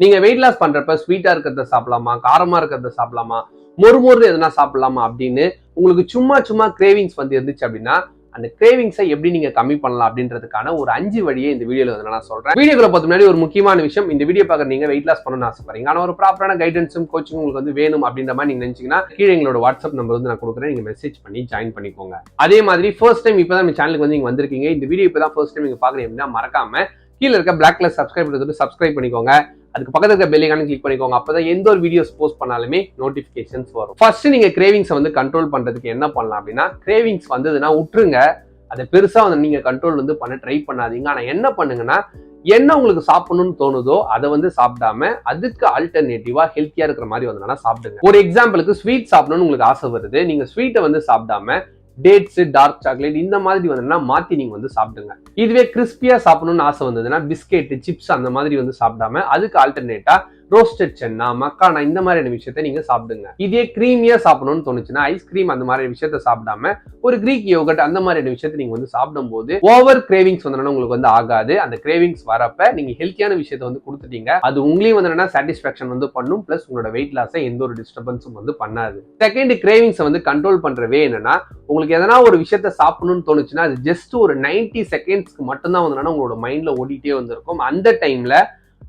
நீங்க weight loss பண்றப்ப ஸ்வீட்டா இருக்கிறத சாப்பிடலாமா, காரமா இருக்கிறத சாப்பிடலாமா, மொறு எதனா சாப்பிடலாமா அப்படின்னு உங்களுக்கு சும்மா கிரேவிங்ஸ் வந்து இருந்துச்சு அப்படின்னா அந்த கிரேவிங்ஸை எப்படி நீங்க கம்மி பண்ணலாம் அப்படின்றதுக்கான ஒரு 5 வழியை இந்த வீடியோல வந்து நான் சொல்றேன். வீடியோக்குள்ள பார்த்த முன்னாடி ஒரு முக்கியமான விஷயம், இந்த வீடியோ பார்க்குற நீங்க வெயிட் லாஸ் பண்ணணும்னு ஆசைப்படுறீங்க, ஆனா ஒரு ப்ராப்பரான கைடன்ஸும் கோச்சிங் உங்களுக்கு வந்து வேணும் அப்படின்ற மாதிரி நீங்க நினைச்சீங்கன்னா கீழே எங்களோட வாட்ஸ்அப் நம்பர் வந்து நான் கொடுக்குறேன், நீங்க மெசேஜ் பண்ணி ஜாயின் பண்ணிக்கோங்க. அதே மாதிரி ஃபர்ஸ்ட் டைம் இப்பதான் நம்ம சேனலுக்கு வந்து நீங்க வந்திருக்கீங்க, இந்த வீடியோ இப்பதான் ஃபர்ஸ்ட் டைம் நீங்க பாக்குறீங்க அப்படின்னா மறக்காம கீழே இருக்க பிளாக் கலர் சப்ஸ்கிரைப் பண்ணிக்கோங்க. அதுக்கு பக்கத்துல இருக்க பெல் ஐகானை கிளிக் பண்ணிக்கோங்க. அப்பதான் எந்த ஒரு வீடியோஸ் போஸ்ட் பண்ணாலுமே நோட்டிபிகேஷன்ஸ் வரும். ஃபர்ஸ்ட் நீங்க கிரேவிங்ஸ் வந்து கண்ட்ரோல் பண்றதுக்கு என்ன பண்ணலாம் அப்படின்னா, கிரேவிங்ஸ் வந்ததுன்னா விட்டுருங்க, அதை பெருசா வந்து நீங்க கண்ட்ரோல் வந்து பண்ண ட்ரை பண்ணாதீங்க. ஆனா என்ன பண்ணுங்கன்னா, என்ன உங்களுக்கு சாப்பிடணும்னு தோணுதோ அதை வந்து சாப்பிடாம அதுக்கு ஆல்டர்னேட்டிவா ஹெல்த்தியா இருக்கிற மாதிரி வந்து சாப்பிடுங்க. ஒரு எக்ஸாம்பிளுக்கு ஸ்வீட் சாப்பிடணும்னு உங்களுக்கு ஆசை வருது, நீங்க ஸ்வீட்டை வந்து சாப்பிடாம டேட்ஸ், டார்க் சாக்லேட் இந்த மாதிரி வந்து மாத்தி நீங்க வந்து சாப்பிடுங்க. இதுவே கிறிஸ்பியா சாப்பிடணும்னு ஆசை வந்ததுன்னா பிஸ்கெட், சிப்ஸ் அந்த மாதிரி வந்து சாப்பிடாம அதுக்கு ஆல்டர்னேட்டா ரோஸ்டட் சென்னா, மக்கானா இந்த மாதிரியான விஷயத்த நீங்க சாப்பிடுங்க. இதே கிரீமியா சாப்பிடணும்னு தோணுச்சுன்னா ஐஸ்கிரீம் அந்த மாதிரி விஷயத்த சாப்பிடாம ஒரு கிரீக் யோகட் அந்த மாதிரியான விஷயத்த நீங்க வந்து சாப்பிடும் போது ஓவர் கிரேவிங்ஸ் வந்து உங்களுக்கு வந்து ஆகாது. அந்த கிரேவிங்ஸ் வரப்ப நீங்க ஹெல்த்தியான விஷயத்த வந்து கொடுத்துட்டீங்க, அது உங்களையும் வந்து சாட்டிஸ்பாக்சன் வந்து பண்ணும், பிளஸ் உங்களோட வெயிட் லாஸை எந்த ஒரு டிஸ்டர்பன்ஸும் வந்து பண்ணாது. செகண்ட், கிரேவிங்ஸ் வந்து கண்ட்ரோல் பண்ற வே என்னன்னா, உங்களுக்கு எதனா ஒரு விஷயத்த சாப்பிடணும்னு தோணுச்சுன்னா அது ஜஸ்ட் ஒரு 90 செகண்ட்ஸ்க்கு மட்டும்தான் வந்து உங்களோட மைண்ட்ல ஓடிட்டே வந்திருக்கும். அந்த டைம்ல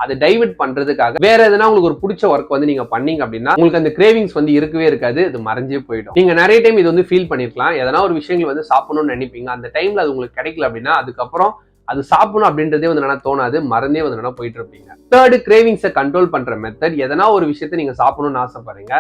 அதை டைவர்ட் பண்றதுக்காக வேற எதனா உங்களுக்கு ஒரு பிடிச்ச ஒர்க் வந்து நீங்க பண்ணீங்க அப்படின்னா உங்களுக்கு அந்த கிரேவிங்ஸ் வந்து இருக்கவே இருக்காது, அது மறைஞ்சே போயிடும். நீங்க நிறைய டைம் இது வந்து ஃபீல் பண்ணிருக்கலாம், எதனா ஒரு விஷயங்கள் வந்து சாப்பிடணும்னு நினைப்பீங்க, அந்த டைம்ல அது உங்களுக்கு கிடைக்கல அப்படின்னா அதுக்கப்புறம் அது சாப்பிடணும் அப்படின்றதே வந்து தோணாது, மறந்தே வந்து போயிட்டு இருப்பீங்க. தேர்ட், கிரேவிங்ஸை கண்ட்ரோல் பண்ற மெத்தட், எதனா ஒரு விஷயத்த நீங்க சாப்பிடணும்னு ஆசைப்படுறீங்க,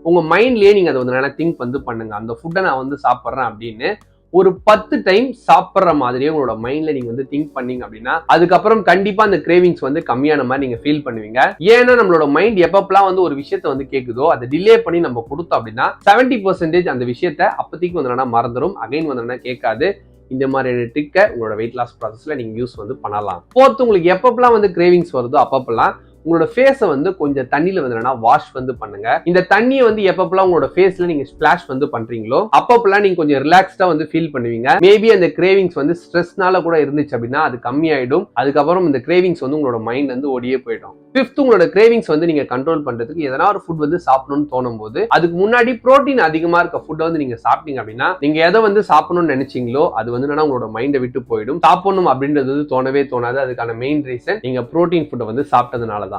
உங்க மைண்ட்லயே நீங்க அதை வந்து திங்க் வந்து பண்ணுங்க, அந்த ஃபுட்டை நான் வந்து சாப்பிட்றேன் அப்படின்னு ஒரு 10 டைம் சாப்பிட்ற மாதிரியே உங்களோட மைண்ட்ல நீங்க வந்து திங்க் பண்ணீங்க அப்படின்னா அதுக்கப்புறம் கண்டிப்பா அந்த கிரேவிங்ஸ் வந்து கம்மியான மாதிரி நீங்க ஃபீல் பண்ணுவீங்க. ஏன்னா நம்மளோட மைண்ட் எப்பப்பெல்லாம் வந்து ஒரு விஷயத்த வந்து கேக்குதோ அதை டிலே பண்ணி நம்ம கொடுத்தோம் அப்படின்னா 70% அந்த விஷயத்த அப்பதைக்கு வந்து மறந்துடும், அகைன் வந்து கேட்காது. இந்த மாதிரியான ட்ரிக்கை உங்களோட வெயிட் லாஸ் ப்ராசஸ்ல நீங்க யூஸ் வந்து பண்ணலாம். போர்த்து, உங்களுக்கு எப்பப்பெல்லாம் வந்து கிரேவிங்ஸ் வருதோ அப்பப்பெல்லாம் உங்களோட ஃபேஸை வந்து கொஞ்சம் தண்ணியில வந்து வாஷ் வந்து பண்ணுங்க. இந்த தண்ணியை வந்து எப்பப்பெல்லாம் உங்களோட ஃபேஸ்ல நீங்க ஸ்பிளாஷ் வந்து பண்றீங்களோ அப்பப்பெல்லாம் நீங்க கொஞ்சம் ரிலாக்ஸ்டா வந்து ஃபீல் பண்ணுவீங்க. மேபி அந்த கிரேவிங்ஸ் வந்து ஸ்ட்ரெஸ்னால கூட இருந்துச்சு அப்படின்னா அது கம்மியாயிடும். அதுக்கப்புறம் இந்த கிரேவிங்ஸ் வந்து உங்களோட மைண்ட் வந்து ஓடியே போயிடும். ஃபிஃப்த், உங்களோட கிரேவிங்ஸ் வந்து நீங்க கண்ட்ரோல் பண்றதுக்கு எதனா ஒரு ஃபுட் வந்து சாப்பிடணும்னு தோணும் போது அதுக்கு முன்னாடி புரோட்டீன் அதிகமா இருக்க ஃபுட்டை வந்து நீங்க சாப்பிட்டீங்க அப்படின்னா நீங்க எதை வந்து சாப்பிடணும்னு நினைச்சீங்களோ அது வந்து உங்களோட மைண்டை விட்டு போயிடும். சாப்பிடணும் அப்படின்றது வந்து தோணவே தோணாது. அதுக்கான மெயின் ரீசன் நீங்க புரோட்டீன் ஃபுட்டை வந்து சாப்பிட்டதுனால தான்.